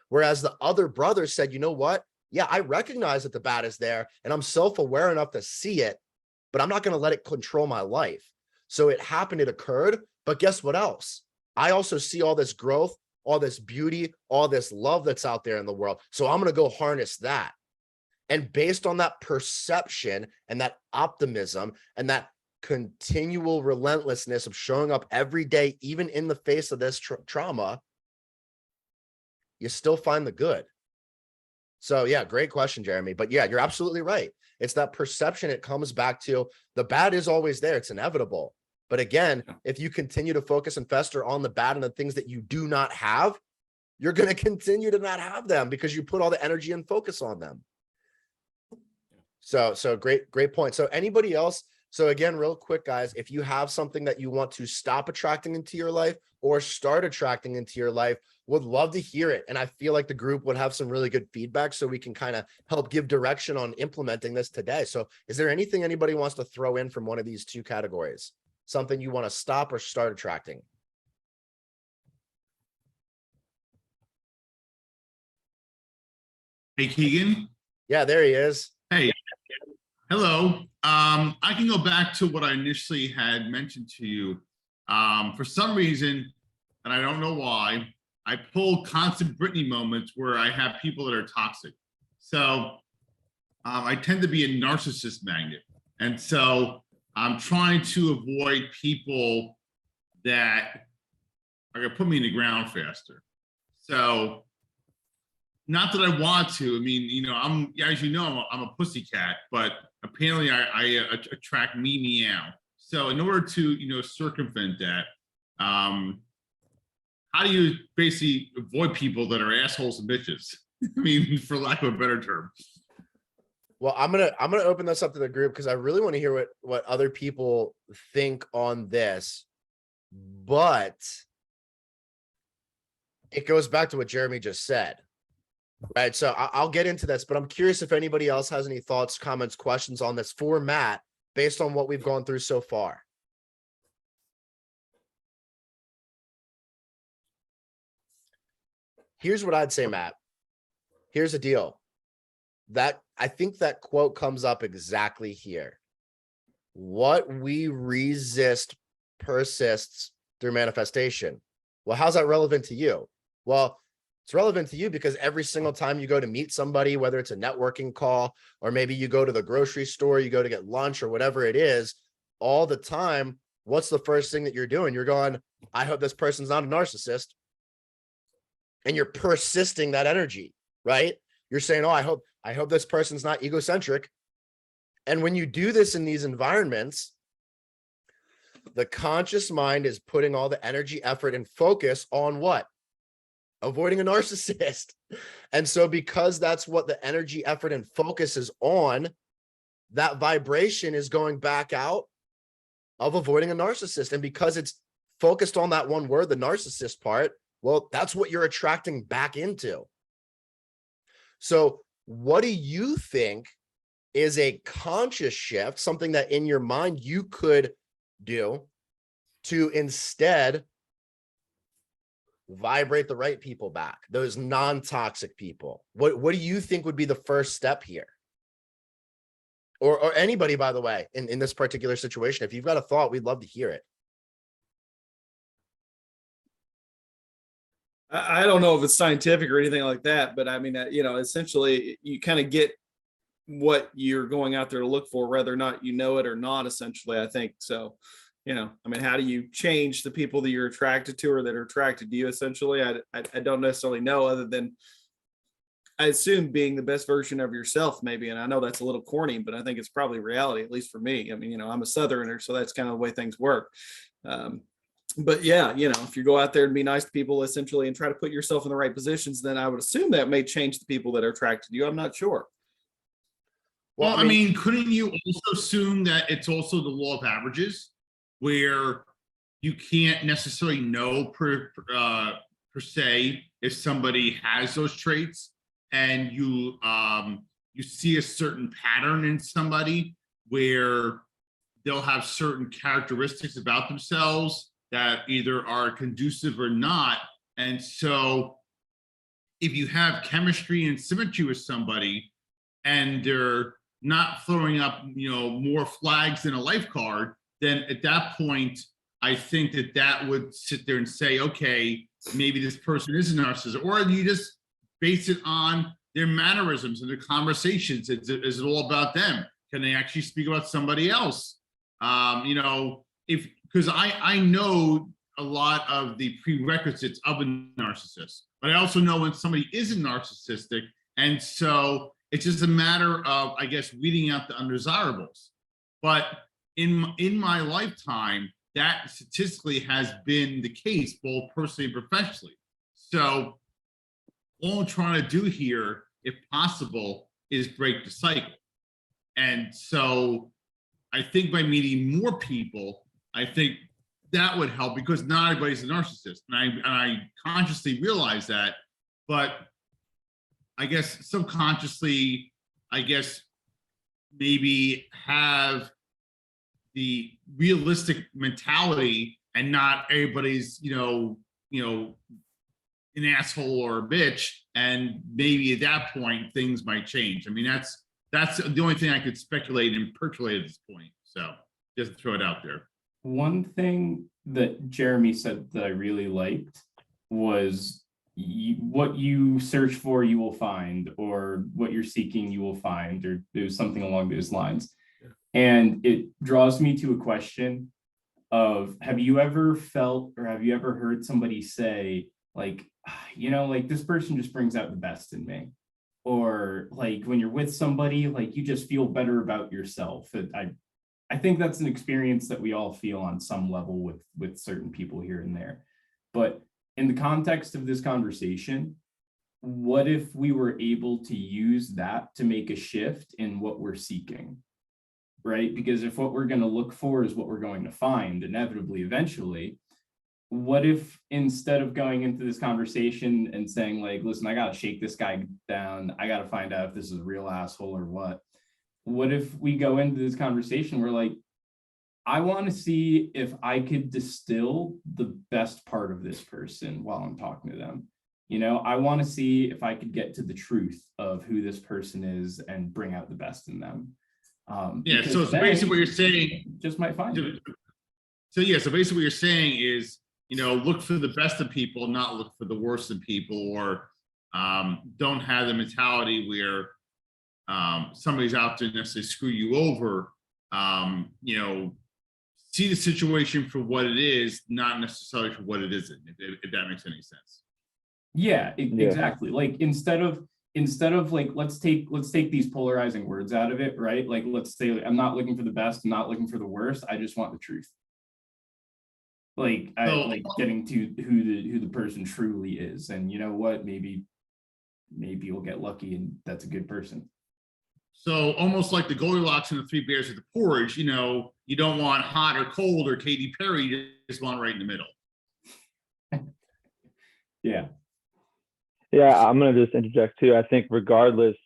S1: Whereas the other brother said, you know what? Yeah, I recognize that the bad is there and I'm self-aware enough to see it, but I'm not going to let it control my life. So it happened, it occurred, but guess what else? I also see all this growth, all this beauty, all this love that's out there in the world. So I'm going to go harness that. And based on that perception and that optimism and that continual relentlessness of showing up every day, even in the face of this trauma, you still find the good. So yeah, great question, Jeremy. But yeah, you're absolutely right. It's that perception. It comes back to the bad is always there. It's inevitable. But again, if you continue to focus and fester on the bad and the things that you do not have, you're going to continue to not have them because you put all the energy and focus on them. So great point. So anybody else? So again, real quick, guys, if you have something that you want to stop attracting into your life or start attracting into your life, would love to hear it. And I feel like the group would have some really good feedback so we can kind of help give direction on implementing this today. So is there anything anybody wants to throw in from one of these two categories? Something you want to stop or start attracting?
S3: Hey, Keegan.
S1: Yeah, there he is.
S3: Hey, hello. I can go back to what I initially had mentioned to you. For some reason, and I don't know why, I pull constant Britney moments where I have people that are toxic. So I tend to be a narcissist magnet. And so I'm trying to avoid people that are gonna put me in the ground faster. So not that I want to. I mean, you know, as you know, I'm a pussycat, but apparently I attract me meow. So in order to, you know, circumvent that, how do you basically avoid people that are assholes and bitches? I mean, for lack of a better term.
S1: Well, I'm gonna open this up to the group because I really want to hear what other people think on this. But it goes back to what Jeremy just said. Right. So I'll get into this, but I'm curious if anybody else has any thoughts, comments, questions on this for Matt based on what we've gone through so far. Here's what I'd say, Matt. Here's the deal. That I think that quote comes up exactly here. What we resist persists through manifestation. Well, how's that relevant to you? Well, it's relevant to you because every single time you go to meet somebody, whether it's a networking call, or maybe you go to the grocery store, you go to get lunch or whatever it is, all the time, what's the first thing that you're doing? You're going, I hope this person's not a narcissist. And you're persisting that energy, right? You're saying, oh, I hope this person's not egocentric. And when you do this in these environments, the conscious mind is putting all the energy, effort, and focus on what? Avoiding a narcissist. And so because that's what the energy, effort, and focus is on, that vibration is going back out of avoiding a narcissist. And because it's focused on that one word, the narcissist part, well, that's what you're attracting back into. So what do you think is a conscious shift, something that in your mind you could do to instead vibrate the right people back, those non-toxic people? What do you think would be the first step here? Or anybody, by the way, in this particular situation, if you've got a thought, we'd love to hear it.
S8: I don't know if it's scientific or anything like that, but I mean, essentially you kind of get what you're going out there to look for, whether or not you know it or not, essentially, I think. So, I mean, how do you change the people that you're attracted to or that are attracted to you, essentially? I don't necessarily know, other than I assume being the best version of yourself, maybe. And I know that's a little corny, but I think it's probably reality, at least for me. I mean, I'm a Southerner, so that's kind of the way things work. But yeah, if you go out there and be nice to people, essentially, and try to put yourself in the right positions, then I would assume that may change the people that are attracted to you. I'm not sure.
S3: Well, I mean, couldn't you also assume that it's also the law of averages, where you can't necessarily know per se if somebody has those traits, and you see a certain pattern in somebody where they'll have certain characteristics about themselves that either are conducive or not. And so if you have chemistry and symmetry with somebody and they're not throwing up, more flags than a lifeguard, then at that point, I think that would sit there and say, okay, maybe this person is a narcissist. Or you just base it on their mannerisms and their conversations. Is it all about them? Can they actually speak about somebody else? Because I know a lot of the prerequisites of a narcissist, but I also know when somebody isn't narcissistic. And so it's just a matter of, I guess, weeding out the undesirables. But in my lifetime, that statistically has been the case, both personally and professionally. So all I'm trying to do here, if possible, is break the cycle. And so I think by meeting more people, I think that would help, because not everybody's a narcissist. And I consciously realize that, but I guess subconsciously, maybe have the realistic mentality, and not everybody's, an asshole or a bitch. And maybe at that point, things might change. I mean, that's the only thing I could speculate and percolate at this point. So just throw it out there.
S7: One thing that Jeremy said that I really liked was what you search for, you will find, or what you're seeking, you will find, or it was something along those lines. And it draws me to a question of, have you ever felt, or have you ever heard somebody say, like, this person just brings out the best in me? Or like when you're with somebody, like you just feel better about yourself. I think that's an experience that we all feel on some level with certain people here and there. But in the context of this conversation, what if we were able to use that to make a shift in what we're seeking? Right? Because if what we're going to look for is what we're going to find, inevitably, eventually, what if instead of going into this conversation and saying, like, listen, I got to shake this guy down, I got to find out if this is a real asshole or what if we go into this conversation, we're like, I want to see if I could distill the best part of this person while I'm talking to them. You know, I want to see if I could get to the truth of who this person is and bring out the best in them.
S3: Yeah,
S7: Because
S3: so
S7: then
S3: basically what you're saying,
S7: just might find it.
S3: so yeah, so basically what you're saying is, you know, look for the best of people, not look for the worst of people, or don't have the mentality where somebody's out to necessarily screw you over. You know, see the situation for what it is, not necessarily for what it isn't, if that makes any sense.
S7: Yeah,
S9: Yeah.
S7: exactly. Like instead of like, let's take these polarizing words out of it, right? Like, let's say, I'm not looking for the best, I'm not looking for the worst, I just want the truth. Like, I
S3: So-
S7: like getting to who the person truly is. And you know what, maybe you'll get lucky and that's a good person.
S3: So almost like the Goldilocks and the Three Bears with the porridge, you know, you don't want hot or cold or Katy Perry, you just want right in the middle.
S7: Yeah.
S9: Yeah, I'm gonna just interject too. I think regardless,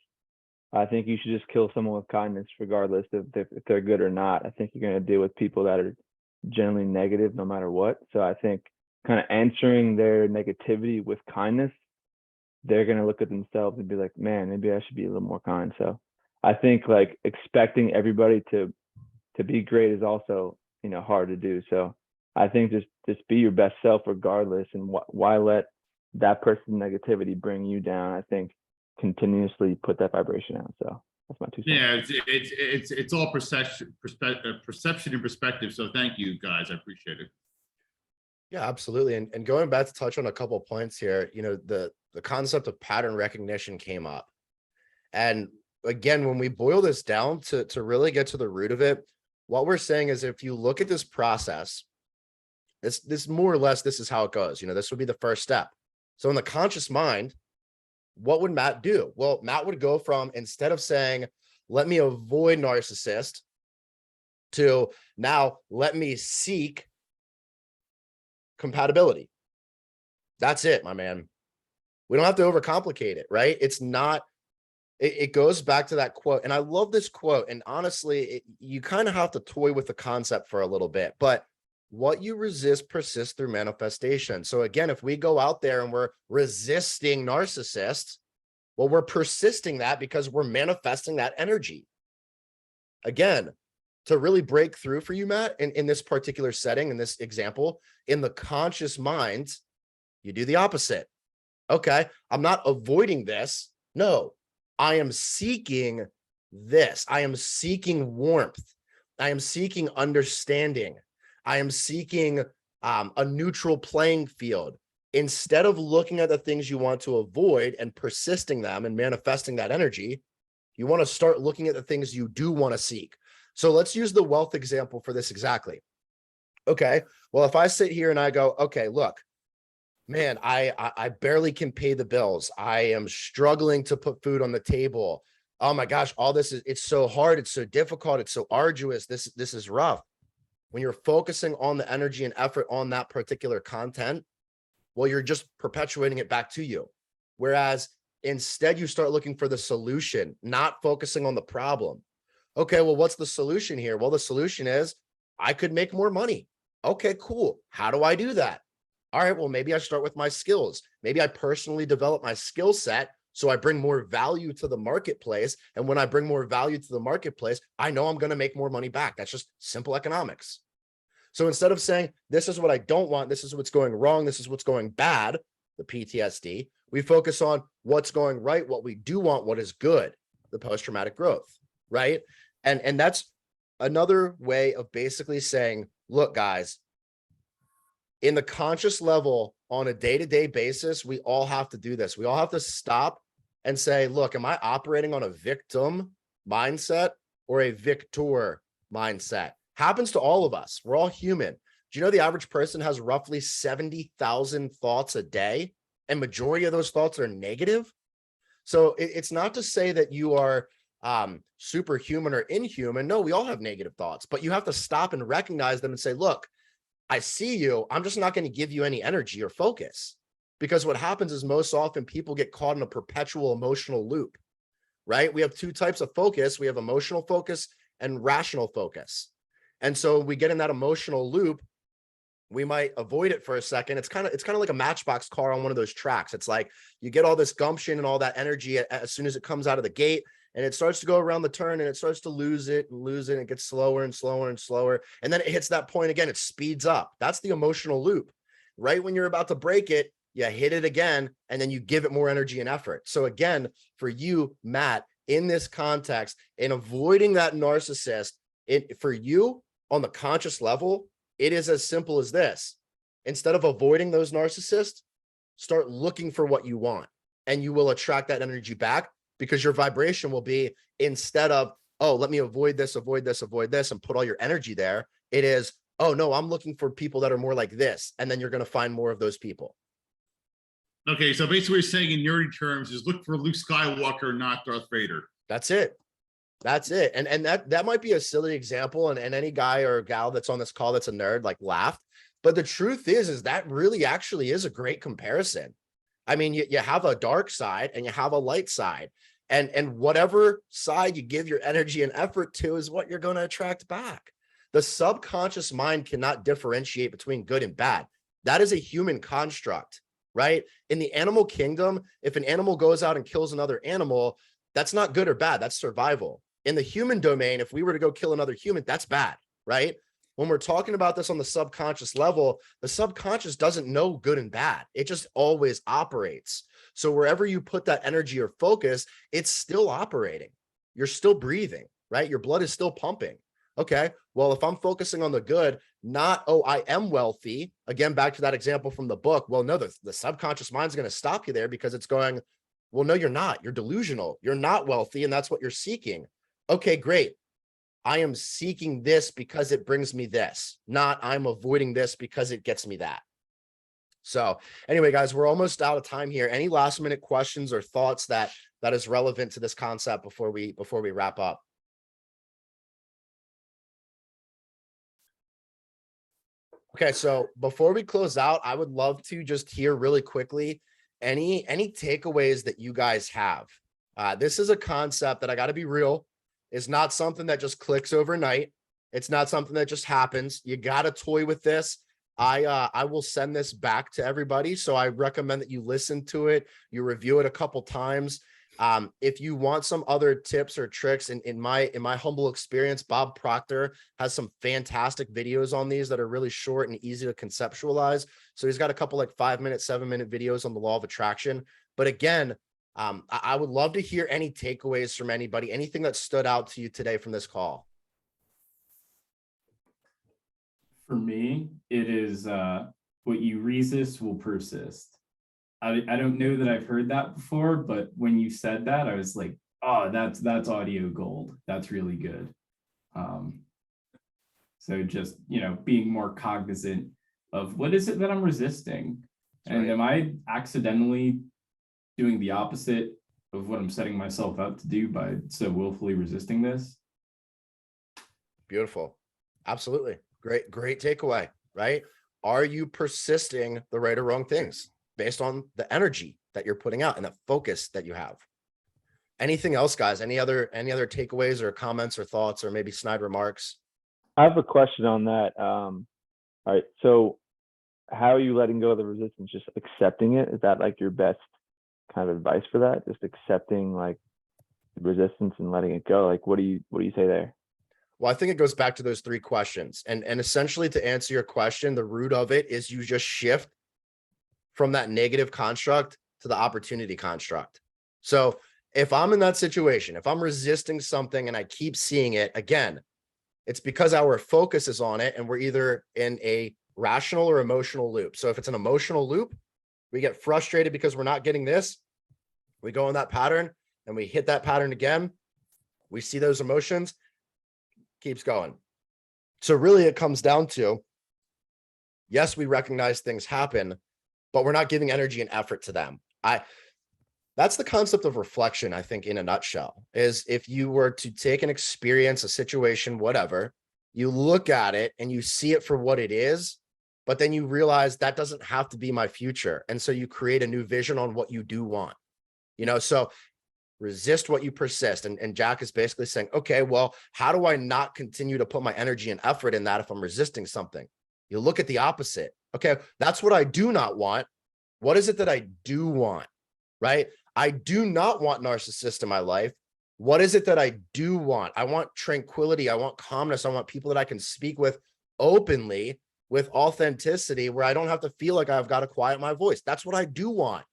S9: I think you should just kill someone with kindness, regardless if they're good or not. I think you're gonna deal with people that are generally negative no matter what. So I think kind of answering their negativity with kindness, they're gonna look at themselves and be like, man, maybe I should be a little more kind. So I think like expecting everybody to be great is also, you know, hard to do. So I think just be your best self regardless, and why let that person's negativity bring you down. I think continuously put that vibration out. So that's my 2 cents.
S3: Yeah, it's all perception and perspective. So thank you guys, I appreciate it.
S1: Yeah, absolutely. And going back to touch on a couple of points here, you know, the concept of pattern recognition came up. And again, when we boil this down to really get to the root of it, what we're saying is if you look at this process, this more or less, this is how it goes. You know, this would be the first step. So in the conscious mind, what would Matt do? Well, Matt would go from, instead of saying, let me avoid narcissist, to now let me seek compatibility. That's it, my man. We don't have to overcomplicate it, right? It's not, it goes back to that quote. And I love this quote. And honestly, you kind of have to toy with the concept for a little bit, but what you resist persists through manifestation. So again, if we go out there and we're resisting narcissists, well, we're persisting that because we're manifesting that energy. Again, to really break through for you, Matt, in this particular setting, in this example, in the conscious mind, you do the opposite. Okay, I'm not avoiding this. No, I am seeking this. I am seeking warmth. I am seeking understanding. I am seeking a neutral playing field. Instead of looking at the things you want to avoid and persisting them and manifesting that energy, you want to start looking at the things you do want to seek. So let's use the wealth example for this exactly. Okay, well, if I sit here and I go, okay, look, man, I barely can pay the bills. I am struggling to put food on the table. Oh my gosh, all this it's so hard. It's so difficult. It's so arduous. This is rough. When you're focusing on the energy and effort on that particular content, well, you're just perpetuating it back to you. Whereas instead you start looking for the solution, not focusing on the problem. Okay, well, what's the solution here? Well, the solution is I could make more money. Okay, cool. How do I do that? All right, well, maybe I start with my skills. Maybe I personally develop my skill set so I bring more value to the marketplace. And when I bring more value to the marketplace, I know I'm going to make more money back. That's just simple economics. So instead of saying, this is what I don't want, this is what's going wrong, this is what's going bad, the PTSD, we focus on what's going right, what we do want, what is good, the post-traumatic growth, right? And that's another way of basically saying, look, guys, in the conscious level on a day-to-day basis, we all have to do this. We all have to stop and say, look, am I operating on a victim mindset or a victor mindset? Happens to all of us. We're all human. Do you know the average person has roughly 70,000 thoughts a day? and majority of those thoughts are negative. So it's not to say that you are superhuman or inhuman. No, we all have negative thoughts, but you have to stop and recognize them and say, look, I see you. I'm just not going to give you any energy or focus, because what happens is most often people get caught in a perpetual emotional loop, right? We have two types of focus. We have emotional focus and rational focus. And so we get in that emotional loop. We might avoid it for a second. It's kind of like a Matchbox car on one of those tracks. It's like you get all this gumption and all that energy as soon as it comes out of the gate, and it starts to go around the turn and it starts to lose it and lose it. And it gets slower and slower and slower. And then it hits that point again. It speeds up. That's the emotional loop. Right when you're about to break it, you hit it again, and then you give it more energy and effort. So again, for you, Matt, in this context, in avoiding that narcissist, for you on the conscious level, it is as simple as this. Instead of avoiding those narcissists, start looking for what you want, and you will attract that energy back, because your vibration will be, instead of, oh, let me avoid this, and put all your energy there. It is, oh no, I'm looking for people that are more like this. And then you're going to find more of those people.
S3: Okay, so basically what you're saying in nerdy terms is look for Luke Skywalker, not Darth Vader.
S1: That's it. That's it. And that might be a silly example, and any guy or gal that's on this call that's a nerd like laughed. But the truth is that really actually is a great comparison. I mean, you have a dark side and you have a light side, and whatever side you give your energy and effort to is what you're going to attract back. The subconscious mind cannot differentiate between good and bad. That is a human construct, right? In the animal kingdom, if an animal goes out and kills another animal, that's not good or bad. That's survival. In the human domain, if we were to go kill another human, that's bad, right? When we're talking about this on the subconscious level, the subconscious doesn't know good and bad. It just always operates. So wherever you put that energy or focus, it's still operating. You're still breathing, right? Your blood is still pumping. Okay, well, if I'm focusing on the good, not, oh, I am wealthy, again, back to that example from the book, well, no, the subconscious mind's going to stop you there, because it's going, well, no, you're not. You're delusional. You're not wealthy, and that's what you're seeking. Okay, great. I am seeking this because it brings me this, not I'm avoiding this because it gets me that. So anyway, guys, we're almost out of time here. Any last minute questions or thoughts that is relevant to this concept before we wrap up? Okay, so before we close out, I would love to just hear really quickly any takeaways that you guys have. This is a concept that, I got to be real, is not something that just clicks overnight. It's not something that just happens. You got to toy with this. I will send this back to everybody. So I recommend that you listen to it, you review it a couple times. If you want some other tips or tricks, in my humble experience, Bob Proctor has some fantastic videos on these that are really short and easy to conceptualize. So he's got a couple like 5-minute, 7-minute videos on the law of attraction. But again, I would love to hear any takeaways from anybody, anything that stood out to you today from this call.
S7: For me, it is what you resist will persist. I don't know that I've heard that before, but when you said that, I was like, oh, that's audio gold. That's really good. So just, being more cognizant of what is it that I'm resisting?
S1: That's
S7: And
S1: right.
S7: am I accidentally doing the opposite of what I'm setting myself up to do by so willfully resisting this?
S1: Beautiful. Absolutely. Great takeaway, right? Are you persisting the right or wrong things based on the energy that you're putting out and the focus that you have? Anything else, guys? Any other takeaways or comments or thoughts, or maybe snide remarks?
S9: I have a question on that. All right, so how are you letting go of the resistance? Just accepting it? Is that like your best kind of advice for that? Just accepting like the resistance and letting it go? Like, what do you say there?
S1: Well, I think it goes back to those 3 questions. And essentially, to answer your question, the root of it is you just shift from that negative construct to the opportunity construct. So if I'm in that situation, if I'm resisting something and I keep seeing it, again, it's because our focus is on it and we're either in a rational or emotional loop. So if it's an emotional loop, we get frustrated because we're not getting this. We go in that pattern and we hit that pattern again. We see those emotions, keeps going. So really it comes down to, yes, we recognize things happen, but we're not giving energy and effort to them. That's the concept of reflection, I think, in a nutshell, is if you were to take an experience, a situation, whatever, you look at it and you see it for what it is, but then you realize that doesn't have to be my future. And so you create a new vision on what you do want, so resist what you persist. And Jack is basically saying, okay, well, how do I not continue to put my energy and effort in that if I'm resisting something? You look at the opposite. Okay, that's what I do not want. What is it that I do want, right? I do not want narcissists in my life. What is it that I do want? I want tranquility. I want calmness. I want people that I can speak with openly, with authenticity, where I don't have to feel like I've got to quiet my voice. That's what I do want.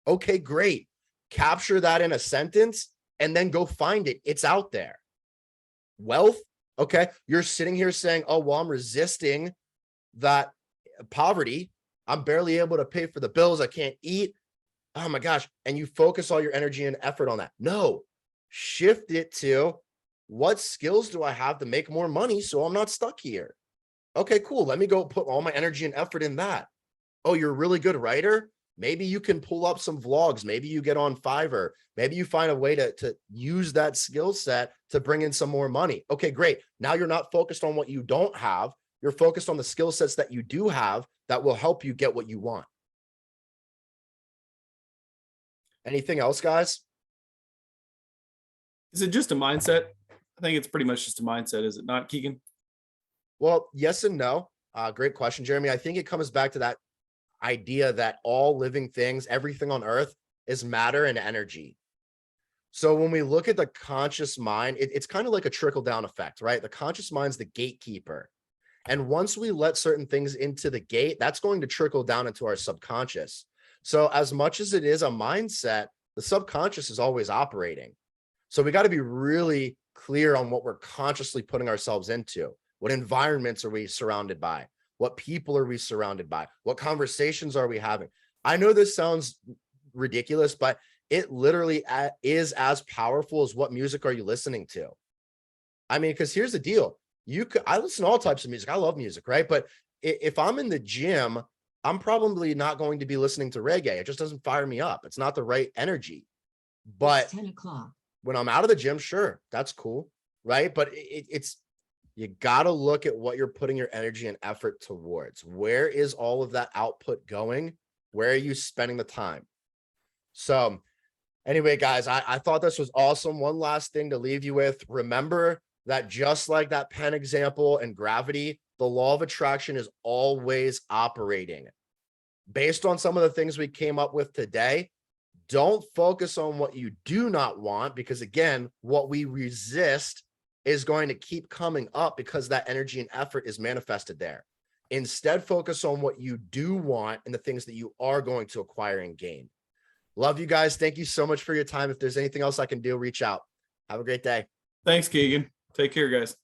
S1: Okay, great. Capture that in a sentence and then go find it. It's out there. Wealth. Okay. You're sitting here saying, oh, well, I'm resisting that poverty. I'm barely able to pay for the bills. I can't eat. Oh my gosh. And you focus all your energy and effort on that. No, shift it to what skills do I have to make more money so I'm not stuck here? Okay, cool. Let me go put all my energy and effort in that. Oh, you're a really good writer. Maybe you can pull up some vlogs. Maybe you get on Fiverr. Maybe you find a way to use that skill set to bring in some more money. Okay, great. Now you're not focused on what you don't have. You're focused on the skill sets that you do have that will help you get what you want. Anything else, guys?
S8: Is it just a mindset? I think it's pretty much just a mindset, is it not, Keegan?
S1: Well, yes and no. Great question, Jeremy. I think it comes back to that idea that all living things, everything on earth, is matter and energy. So when we look at the conscious mind, it's kind of like a trickle-down effect, right? The conscious mind's the gatekeeper. And once we let certain things into the gate, that's going to trickle down into our subconscious. So as much as it is a mindset, the subconscious is always operating. So we got to be really clear on what we're consciously putting ourselves into. What environments are we surrounded by? What people are we surrounded by? What conversations are we having? I know this sounds ridiculous, but it literally is as powerful as what music are you listening to? I mean, because here's the deal. I listen to all types of music. I love music, right? But if I'm in the gym, I'm probably not going to be listening to reggae. It just doesn't fire me up. It's not the right energy. But
S10: 10 o'clock.
S1: When I'm out of the gym, sure, that's cool, right? But it's you got to look at what you're putting your energy and effort towards. Where is all of that output going? Where are you spending the time? So anyway, guys, I thought this was awesome. One last thing to leave you with. Remember that just like that pen example and gravity, the law of attraction is always operating. Based on some of the things we came up with today, don't focus on what you do not want, because again, what we resist is going to keep coming up because that energy and effort is manifested there. Instead, focus on what you do want and the things that you are going to acquire and gain. Love you guys. Thank you so much for your time. If there's anything else I can do, reach out. Have a great day.
S8: Thanks, Keegan. Take care, guys.